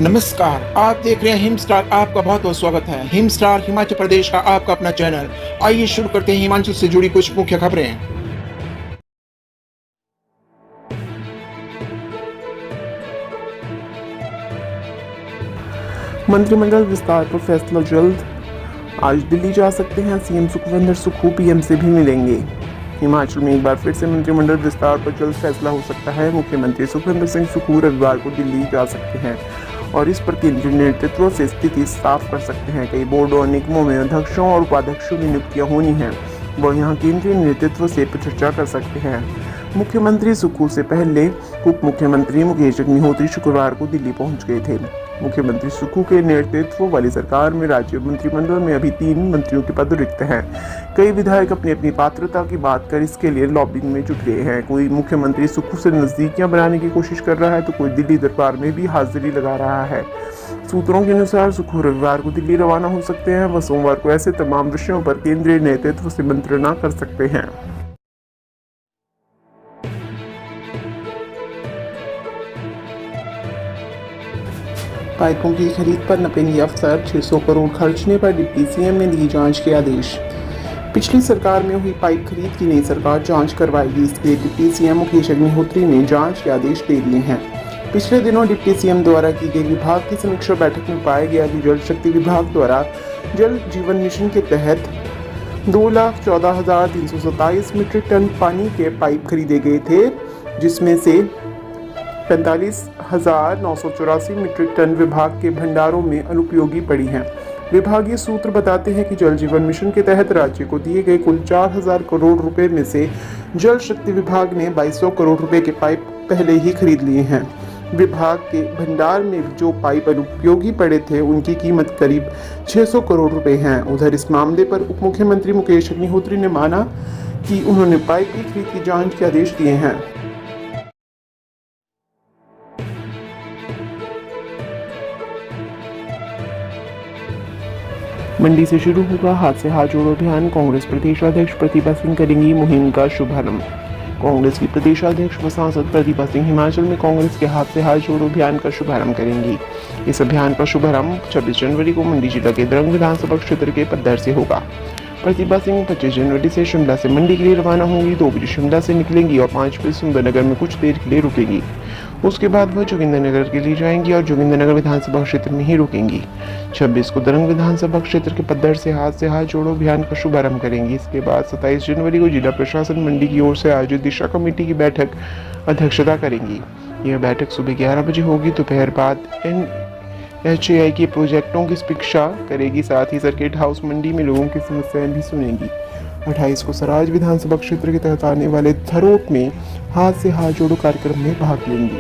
नमस्कार, आप देख रहे हैं हिम स्टार। आपका बहुत बहुत स्वागत है। हिम स्टार हिमाचल प्रदेश का आपका अपना चैनल। आइए शुरू करते हैं हिमाचल से जुड़ी कुछ मुख्य खबरें। मंत्रिमंडल विस्तार पर फैसला जल्द। आज दिल्ली जा सकते हैं सीएम सुखविंदर सुक्खू, पीएम से भी मिलेंगे। हिमाचल में एक बार फिर से मंत्रिमंडल विस्तार पर जल्द फैसला हो सकता है। मुख्यमंत्री सुखविंदर सिंह सुक्खू रविवार को दिल्ली जा सकते हैं और इस पर केंद्रीय नेतृत्व से स्थिति साफ कर सकते हैं। कई बोर्डों और निगमों में अध्यक्षों और उपाध्यक्षों की नियुक्तियां होनी हैं, वह यहाँ केंद्रीय नेतृत्व से चर्चा कर सकते हैं। मुख्यमंत्री सुक्खू से पहले उप मुख्यमंत्री मुकेश अग्निहोत्री शुक्रवार को दिल्ली पहुंच गए थे। मुख्यमंत्री सुक्खू के नेतृत्व वाली सरकार में राज्य मंत्रिमंडल में अभी 3 मंत्रियों के पद रिक्त हैं। कई विधायक अपनी अपनी पात्रता की बात कर इसके लिए लॉबिंग में जुट गए हैं। कोई मुख्यमंत्री सुक्खू से नजदीकियां बनाने की कोशिश कर रहा है तो कोई दिल्ली दरबार में भी हाजिरी लगा रहा है। सूत्रों के अनुसार सुक्खू रविवार को दिल्ली रवाना हो सकते हैं। वह सोमवार को ऐसे तमाम विषयों पर केंद्रीय नेतृत्व से मंत्रणा कर सकते हैं। पाइपों की खरीद पर नपेंगे अफसर। 600 करोड़ खर्चने पर डिप्टी सीएम ने दिए जांच के आदेश। पिछली सरकार में हुई पाइप खरीद की नई सरकार जांच करवाएगी। इसके लिए डिप्टी सीएम मुकेश अग्निहोत्री ने जांच के आदेश दे दिए हैं। पिछले दिनों डिप्टी सीएम द्वारा की गई विभाग की समीक्षा बैठक में पाया गया कि जल शक्ति विभाग द्वारा जल जीवन मिशन के तहत 2,14,327 मीट्रिक टन पानी के पाइप खरीदे गए थे, जिसमें से 45,984 मीट्रिक टन विभाग के भंडारों में अनुपयोगी पड़ी हैं। विभागीय सूत्र बताते हैं कि जल जीवन मिशन के तहत राज्य को दिए गए कुल 4,000 करोड़ रुपए में से जल शक्ति विभाग ने 2,200 करोड़ रुपए के पाइप पहले ही खरीद लिए हैं। विभाग के भंडार में जो पाइप अनुपयोगी पड़े थे उनकी कीमत करीब 600 करोड़ रुपए है। उधर इस मामले पर उप मुख्यमंत्री मुकेश अग्निहोत्री ने माना कि उन्होंने पाइप की खरीद की जांच के आदेश दिए हैं। मंडी से शुरू होगा हाथ से हाथ जोड़ो अभियान। कांग्रेस प्रदेशाध्यक्ष प्रतिभा सिंह करेंगी मुहिम का शुभारंभ। कांग्रेस की प्रदेशाध्यक्ष व सांसद प्रतिभा सिंह हिमाचल में कांग्रेस के हाथ से हाथ जोड़ो अभियान का शुभारंभ करेंगी। इस अभियान का शुभारंभ 26 जनवरी को मंडी जिला के द्रंग विधानसभा क्षेत्र के पद्धर से होगा। प्रतिभा सिंह 25 जनवरी से शिमला से मंडी के लिए रवाना होंगी। 2 बजे शिमला से निकलेंगी और 5 बजे सुंदरनगर में कुछ देर के लिए रुकेंगी। उसके बाद वह जोगिंद्रनगर के लिए जाएंगी और जोगिंद्रनगर विधानसभा क्षेत्र में ही रुकेंगी। 26 को द्रंग विधानसभा क्षेत्र के पद्धर से हाथ जोड़ो अभियान का शुभारंभ करेंगी। इसके बाद 27 जनवरी को जिला प्रशासन मंडी की ओर से आयोजित दिशा कमेटी की बैठक अध्यक्षता करेंगी। यह बैठक सुबह 11 बजे होगी। दोपहर बाद NHAI के प्रोजेक्टों की समीक्षा करेगी। साथ ही सर्किट हाउस मंडी में लोगों की समस्याएं भी सुनेगी। 28 को सराज विधानसभा क्षेत्र के तहत आने वाले थरोट में हाथ से हाथ जोड़ो कार्यक्रम में भाग लेंगी।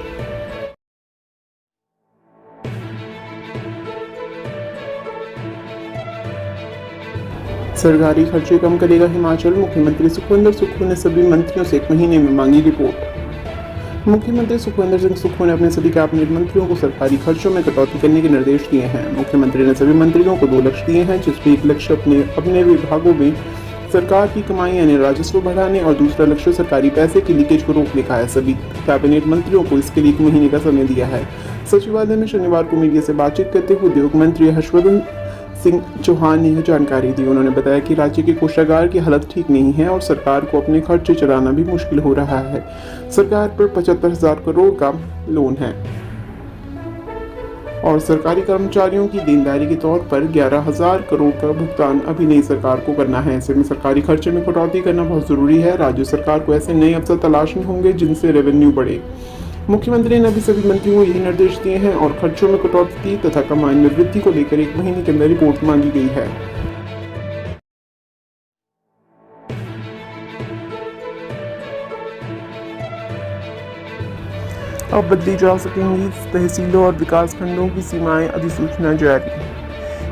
सरकारी खर्चे कम करेगा हिमाचल। मुख्यमंत्री सुखविंदर सुक्खू ने सभी मंत्रियों से 1 महीने में मांगी रिपोर्ट। मुख्यमंत्री सुखविंदर सिंह सुक्खू ने अपने सभी कैबिनेट मंत्रियों को सरकारी खर्चों में कटौती करने के निर्देश दिए हैं। मुख्यमंत्री ने सभी मंत्रियों को 2 लक्ष्य दिए हैं, जिसमें एक लक्ष्य अपने विभागों में सरकार की कमाई यानी राजस्व बढ़ाने और दूसरा लक्ष्य सरकारी पैसे की लीकेज को रोकने का है। सभी कैबिनेट मंत्रियों को इसके लिए 1 महीने का समय दिया है। सचिवालय में शनिवार को मीडिया से बातचीत करते हुए उद्योग मंत्री हर्षवर्धन सिंह चौहान ने यह जानकारी दी। उन्होंने बताया कि राज्य के कोषागार की हालत ठीक नहीं है और सरकार को अपने खर्चे चलाना भी मुश्किल हो रहा है। सरकार पर 75,000 करोड़ का लोन है और सरकारी कर्मचारियों की देनदारी के तौर पर 11,000 करोड़ का भुगतान अभी नई सरकार को करना है। ऐसे में सरकारी खर्चे में कटौती करना बहुत जरूरी है। राज्य सरकार को ऐसे नए अवसर तलाशने होंगे जिनसे रेवेन्यू बढ़े। मुख्यमंत्री ने अभी सभी मंत्रियों को यही निर्देश दिए हैं और खर्चों में कटौती तथा कमाई में वृद्धि को लेकर 1 महीने के अंदर रिपोर्ट मांगी गई है। अब बदली जा सकेंगी तहसीलों और विकास खंडों की सीमाएं, अधिसूचना जारी।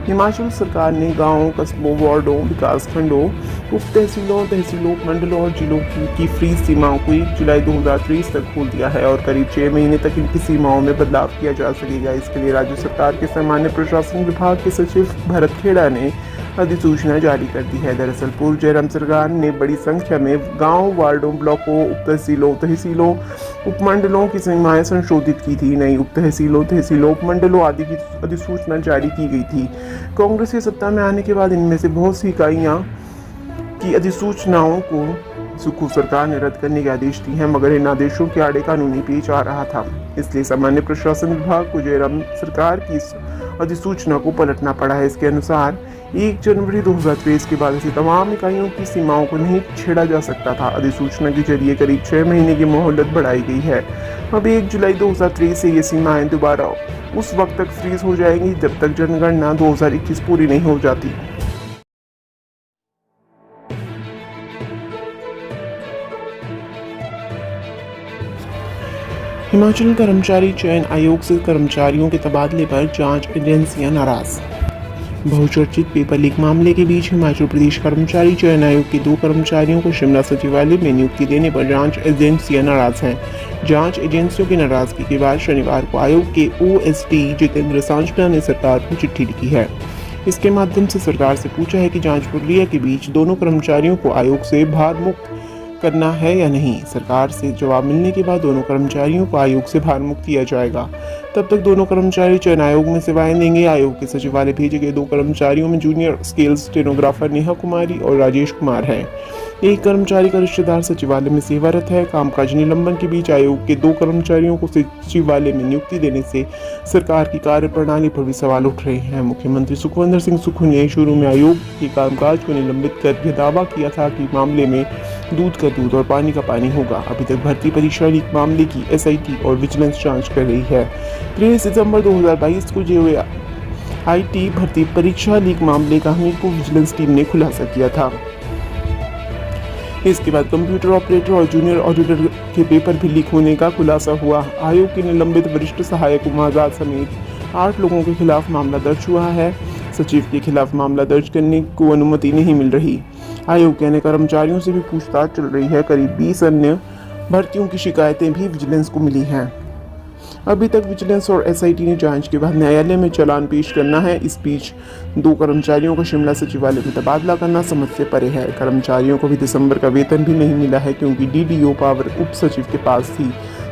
हिमाचल सरकार ने गांवों, कस्बों, वार्डों, विकास खंडों, उप तहसीलों, तहसीलों, मंडलों और जिलों की फ्री सीमाओं को 1 जुलाई 2023 तक खोल दिया है और करीब 6 महीने तक इनकी सीमाओं में बदलाव किया जा सकेगा। इसके लिए राज्य सरकार के सामान्य प्रशासन विभाग के सचिव भरत खेड़ा ने अधिसूचना जारी कर दी है। दरअसल पूर्व जयराम सरकार ने बड़ी संख्या में गांव, वार्डों, ब्लॉकों, उप तहसीलों, तहसीलों, उपमंडलों की सीमाएं संशोधित की थी। नई उप तहसीलों, उपमंडलों आदि की अधिसूचना जारी की गई थी। कांग्रेस के सत्ता में आने के बाद इनमें से बहुत सी इकाइयां की अधिसूचनाओं को सुखू सरकार ने रद्द करने के आदेश दिए हैं, मगर इन आदेशों के आड़े कानूनी पेच आ रहा था। इसलिए सामान्य प्रशासन विभाग को जयराम सरकार की इस अधिसूचना को पलटना पड़ा है। इसके अनुसार 1 जनवरी 2023 के बाद ऐसी तमाम इकाइयों की सीमाओं को नहीं छेड़ा जा सकता था। अधिसूचना के जरिए करीब 6 महीने की मोहलत बढ़ाई गई है। अब 1 जुलाई 2023 से ये सीमाएं दोबारा उस वक्त तक फ्रीज हो जाएंगी जब तक जनगणना 2021 पूरी नहीं हो जाती। हिमाचल कर्मचारी चयन आयोग से कर्मचारियों के तबादले पर जांच एजेंसियां नाराज। बहुचर्चित पेपर लीक मामले के बीच हिमाचल प्रदेश कर्मचारी चयन आयोग के 2 कर्मचारियों को शिमला सचिवालय में नियुक्ति देने पर जांच एजेंसियां नाराज हैं। जांच एजेंसियों की नाराजगी के बाद शनिवार को आयोग के ओएसडी जितेंद्र सांजटा ने सरकार को चिट्ठी लिखी है। इसके माध्यम से सरकार से पूछा है कि जांच प्रक्रिया के बीच दोनों कर्मचारियों को आयोग से भार मुक्त करना है या नहीं। सरकार से जवाब मिलने के बाद दोनों कर्मचारियों को आयोग से भार मुक्त किया जाएगा। तब तक दोनों कर्मचारी चयन आयोग में सेवाएं देंगे। आयोग के सचिवालय भेजे गए 2 कर्मचारियों में junior scale stenographer Neha Kumari और राजेश कुमार हैं। एक कर्मचारी का रिश्तेदार सचिवालय में सेवारत है। कामकाज निलंबन के बीच आयोग के 2 कर्मचारियों को सचिवालय में नियुक्ति देने से सरकार की कार्यप्रणाली पर भी सवाल उठ रहे हैं। मुख्यमंत्री सुखविंदर सिंह सुक्खू ने शुरू में आयोग के कामकाज को निलंबित कर यह दावा किया था कि मामले में दूध का दूध और पानी का पानी होगा। अभी तक भर्ती परीक्षा लीक मामले की एसआईटी और विजिलेंस जांच कर रही है। 23 सितंबर 2022 को जेओआईटी भर्ती परीक्षा लीक मामले का हमीरपुर विजिलेंस टीम ने खुलासा किया था। इसके बाद कंप्यूटर ऑपरेटर और जूनियर ऑडिटर के पेपर भी लीक होने का खुलासा हुआ। आयोग के निलंबित वरिष्ठ सहायक उमाजाद समेत 8 लोगों के खिलाफ मामला दर्ज हुआ है। सचिव के खिलाफ मामला दर्ज करने को अनुमति नहीं मिल रही। आयोग के अन्य कर्मचारियों से भी पूछताछ चल रही है। करीब 20 अन्य भर्तियों की शिकायतें भी विजिलेंस को मिली हैं। अभी तक विजिलेंस और एसआईटी ने जांच के बाद न्यायालय में चालान पेश करना है। इस बीच 2 कर्मचारियों का शिमला सचिवालय में तबादला करना समझ से परे है। कर्मचारियों को भी दिसंबर का वेतन भी नहीं मिला है क्योंकि डीडीओ पावर उप सचिव के पास थी।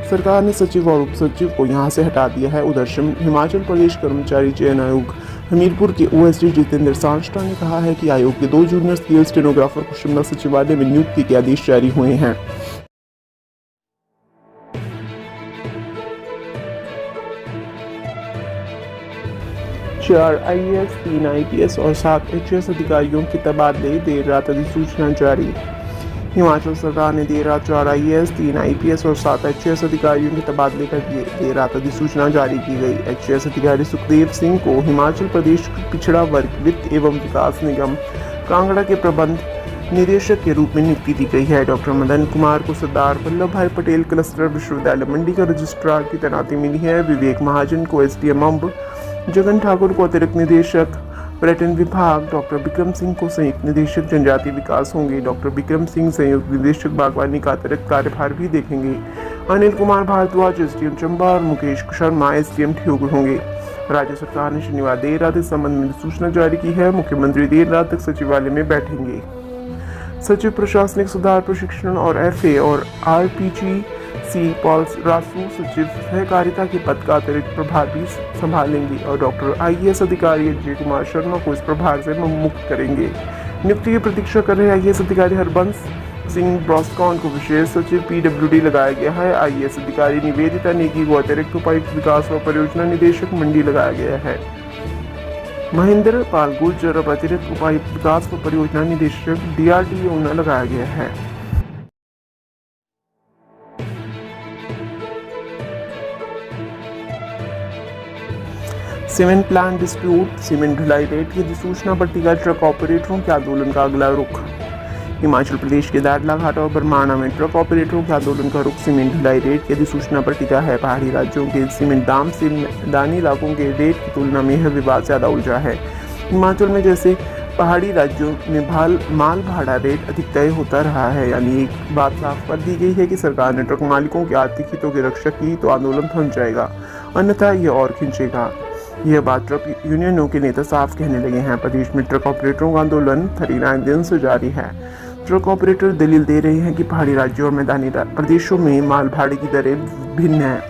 सरकार ने सचिव और उप सचिव को यहां से हटा दिया है। उधर हिमाचल प्रदेश कर्मचारी चयन आयोग हमीरपुर के ओएसडी जितेंद्र सांजटा ने कहा है कि आयोग के 2 जूनियर स्केल स्टेनोग्राफर को शिमला सचिवालय में नियुक्ति के आदेश जारी हुए हैं। चार आईएएस, 3 आईपीएस और 7 एचएएस अधिकारियों के तबादले, देर रात अधिसूचना जारी। हिमाचल सरकार ने देर रात 4 आईएएस, 3 आईपीएस और 7 एचएएस अधिकारियों के तबादले कर दिए। देर रात अधिसूचना जारी की गई। एचएएस अधिकारी सुखदेव सिंह को हिमाचल प्रदेश पिछड़ा वर्ग वित्त एवं विकास निगम कांगड़ा के प्रबंध निदेशक के रूप में नियुक्ति दी गई है। डॉक्टर मदन कुमार को सरदार वल्लभ भाई पटेल क्लस्टर विश्वविद्यालय मंडी का रजिस्ट्रार की तैनाती मिली है। विवेक महाजन को एसडीएम अम्ब, जगन ठाकुर को अतिरिक्त निदेशक पर्यटन विभाग, डॉक्टर बिक्रम सिंह को संयुक्त निदेशक जनजातीय विकास होंगे। डॉक्टर बिक्रम सिंह संयुक्त निदेशक बागवानी का अतिरिक्त कार्यभार भी देखेंगे। अनिल कुमार भारद्वाज एसडीएम चंबा और मुकेश शर्मा एसडीएम ठियोग होंगे। राज्य सरकार ने शनिवार देर रात इस संबंध में सूचना जारी की है। मुख्यमंत्री देर रात तक सचिवालय में बैठेंगे। सचिव प्रशासनिक सुधार प्रशिक्षण और एफए और आरपीजीसी पॉल रासू सचिव सहकारिता के पद का अतिरिक्त प्रभार भी संभालेंगे और डॉक्टर आईएएस अधिकारी अजय कुमार शर्मा को इस प्रभार से मुक्त करेंगे। नियुक्ति की प्रतीक्षा कर रहे आईएएस अधिकारी हरबंस सिंह ब्रॉस्कॉन को विशेष सचिव पीडब्ल्यूडी लगाया गया है। आईएएस अधिकारी निवेदिता नेगी को अतिरिक्त उपायुक्त विकास व परियोजना निदेशक मंडी लगाया गया है। महेंद्र पाल गुर्जर अब अतिरिक्त उपायुक्त विकास व परियोजना निदेशक डीआरडीओ ऊना लगाया गया है। सीमेंट प्लांट डिस्प्यूट, सीमेंट ढुलाई रेट की अधिसूचना पर टिका ट्रक ऑपरेटरों के आंदोलन का अगला रुख। हिमाचल प्रदेश के दाड़लाघाट और बरमाणा में ट्रक ऑपरेटरों के आंदोलन का रुख सीमेंट ढुलाई रेट की अधिसूचना पर टिका है। पहाड़ी राज्यों के सीमेंट दाम से मैदानी इलाकों के रेट की तुलना में यह विवाद ज्यादा उलझा है। हिमाचल में जैसे पहाड़ी राज्यों में माल भाड़ा रेट अधिक तय होता रहा है, यानी एक बात साफ कर दी गई है कि सरकार ने ट्रक मालिकों के आर्थिक हितों की रक्षा की तो आंदोलन थम जाएगा, अन्यथा यह और खिंचेगा। यह बात ट्रक यूनियनों के नेता साफ कहने लगे हैं। प्रदेश में ट्रक ऑपरेटरों का आंदोलन 39 दिन से जारी है। ट्रक ऑपरेटर दलील दे रहे हैं कि पहाड़ी राज्यों और मैदानी प्रदेशों में माल भाड़े की दरें भिन्न हैं।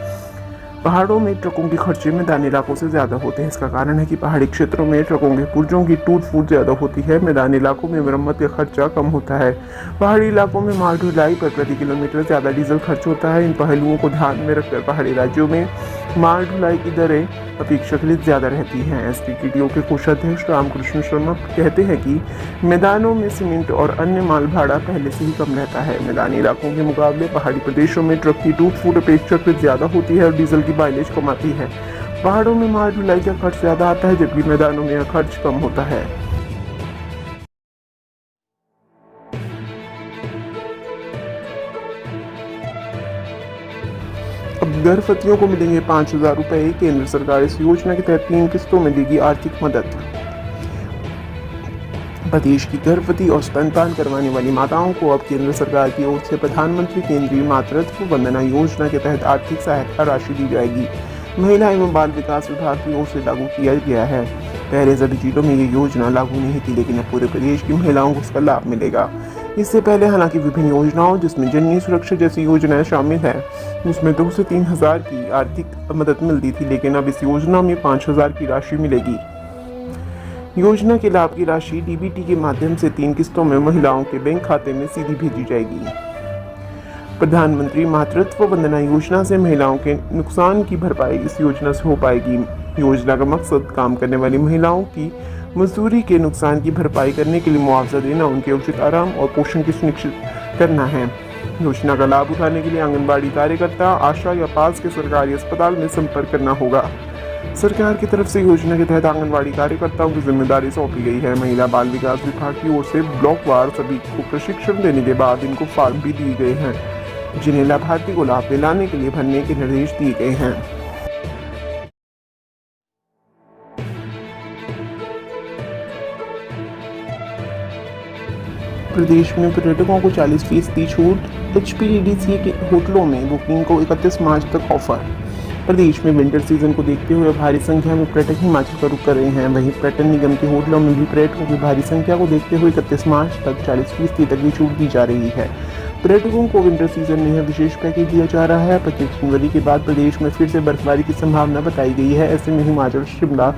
पहाड़ों में ट्रकों के खर्चे मैदानी इलाकों से ज्यादा होते हैं। इसका कारण है कि पहाड़ी क्षेत्रों में ट्रकों के पुर्जों की टूट फूट ज्यादा होती है। मैदानी इलाकों में मरम्मत का खर्चा कम होता है। पहाड़ी इलाकों में माल ढुलाई पर प्रति किलोमीटर ज्यादा डीजल खर्च होता है। इन पहलुओं को ध्यान में रखकर पहाड़ी राज्यों में माल ढुलाई की दरें अपेक्षाकृत ज्यादा रहती हैं। एसटीटीडीओ के कोषाध्यक्ष रामकृष्ण शर्मा कहते हैं कि मैदानों में सीमेंट और अन्य माल भाड़ा पहले से ही कम रहता है। मैदानी इलाकों के मुकाबले पहाड़ी प्रदेशों में ट्रक की टूट फूट अपेक्षाकृत ज्यादा होती है और डीजल की माइलेज कम आती है। पहाड़ों में माल ढुलाई का खर्च ज्यादा आता है, जबकि मैदानों में यह खर्च कम होता है। अब गर्भवतियों को मिलेंगे 5,000 रुपए। केंद्र सरकार इस योजना के तहत 3 किस्तों में देगी आर्थिक मदद। प्रदेश की गर्भवती और स्तनपान करवाने वाली माताओं को अब केंद्र सरकार की ओर से प्रधानमंत्री केंद्रीय मातृत्व वंदना योजना के तहत आर्थिक सहायता राशि दी जाएगी। महिला एवं बाल विकास विभाग की ओर से लागू किया गया है। पहले सभी जिलों में ये योजना लागू नहीं थी, लेकिन अब पूरे प्रदेश की महिलाओं को इसका लाभ मिलेगा। इससे पहले हालांकि विभिन्न योजनाओं जिसमें जननी सुरक्षा जैसी योजनाएं शामिल है, उसमें 2 से 3 हजार की आर्थिक मदद मिलती थी, लेकिन अब इस योजना में 5,000 की राशि मिलेगी। योजना के लाभ की राशि डीबीटी के माध्यम से 3 किस्तों में महिलाओं के बैंक खाते में सीधी भेजी जाएगी। प्रधानमंत्री मातृत्व वंदना योजना से महिलाओं के नुकसान की भरपाई इस योजना से हो पाएगी। योजना का मकसद काम करने वाली महिलाओं की मजदूरी के नुकसान की भरपाई करने के लिए मुआवजा देना, उनके उचित आराम और पोषण की सुनिश्चित करना है। योजना का लाभ उठाने के लिए आंगनबाड़ी कार्यकर्ता, आशा या पास के सरकारी अस्पताल में संपर्क करना होगा। सरकार की तरफ से योजना के तहत आंगनबाड़ी कार्यकर्ताओं की जिम्मेदारी सौंपी गई है। महिला बाल विकास विभाग की ओर से ब्लॉकवार सभी को प्रशिक्षण देने के बाद इनको फॉर्म भी दिए गए हैं, जिन्हें लाभार्थी को लाभ दिलाने के लिए भरने के निर्देश दिए गए हैं। प्रदेश में पर्यटकों को 40% छूट। एचपीडीसी के होटलों में बुकिंग को 31 मार्च तक ऑफर। प्रदेश में विंटर सीजन को देखते हुए भारी संख्या में पर्यटक हिमाचल का रुख कर रहे हैं। वहीं पर्यटन निगम के होटलों में भी पर्यटकों की भारी संख्या को देखते हुए 31 मार्च तक 40% तक की छूट दी जा रही है। पर्यटकों को विंटर सीजन में यह विशेष पैकेज दिया जा रहा है। 25 जनवरी के बाद प्रदेश में फिर से बर्फबारी की संभावना बताई गई है। ऐसे में हिमाचल, शिमला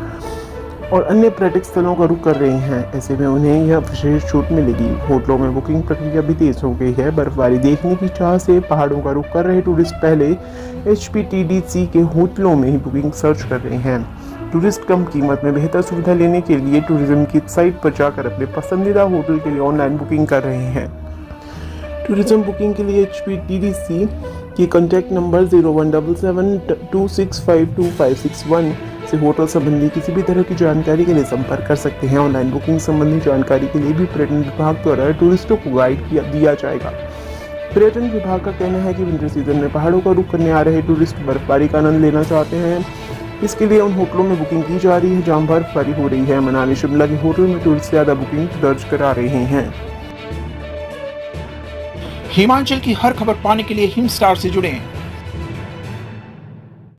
और अन्य पर्यटक स्थलों का रुख कर रहे हैं। ऐसे में उन्हें यह विशेष छूट मिलेगी। होटलों में बुकिंग प्रक्रिया भी तेज हो गई है। बर्फबारी देखने की चाह से पहाड़ों का रुख कर रहे टूरिस्ट पहले एचपीटीडीसी के होटलों में ही बुकिंग सर्च कर रहे हैं। टूरिस्ट कम कीमत में बेहतर सुविधा लेने के लिए टूरिज्म की साइट पर जाकर अपने पसंदीदा होटल के लिए ऑनलाइन बुकिंग कर रहे हैं। टूरिज्म बुकिंग के लिए एचपीटीडीसी की कॉन्टैक्ट नंबर 017726525561 से होटल संबंधी किसी भी तरह की जानकारी के लिए संपर्क कर सकते हैं। ऑनलाइन बुकिंग संबंधी जानकारी के लिए भी पर्यटन विभाग द्वारा टूरिस्टों को गाइड दिया जाएगा। पर्यटन विभाग का कहना है कि विंटर सीजन में पहाड़ों का रुख करने आ रहे टूरिस्ट बर्फबारी का आनंद लेना चाहते हैं। इसके लिए उन होटलों में बुकिंग की जा रही है जहां बर्फबारी हो रही है। मनाली, शिमला के होटल में टूरिस्ट ज्यादा बुकिंग दर्ज करा रहे हैं। हिमाचल की हर खबर पाने के लिए हिम स्टार से जुड़ें।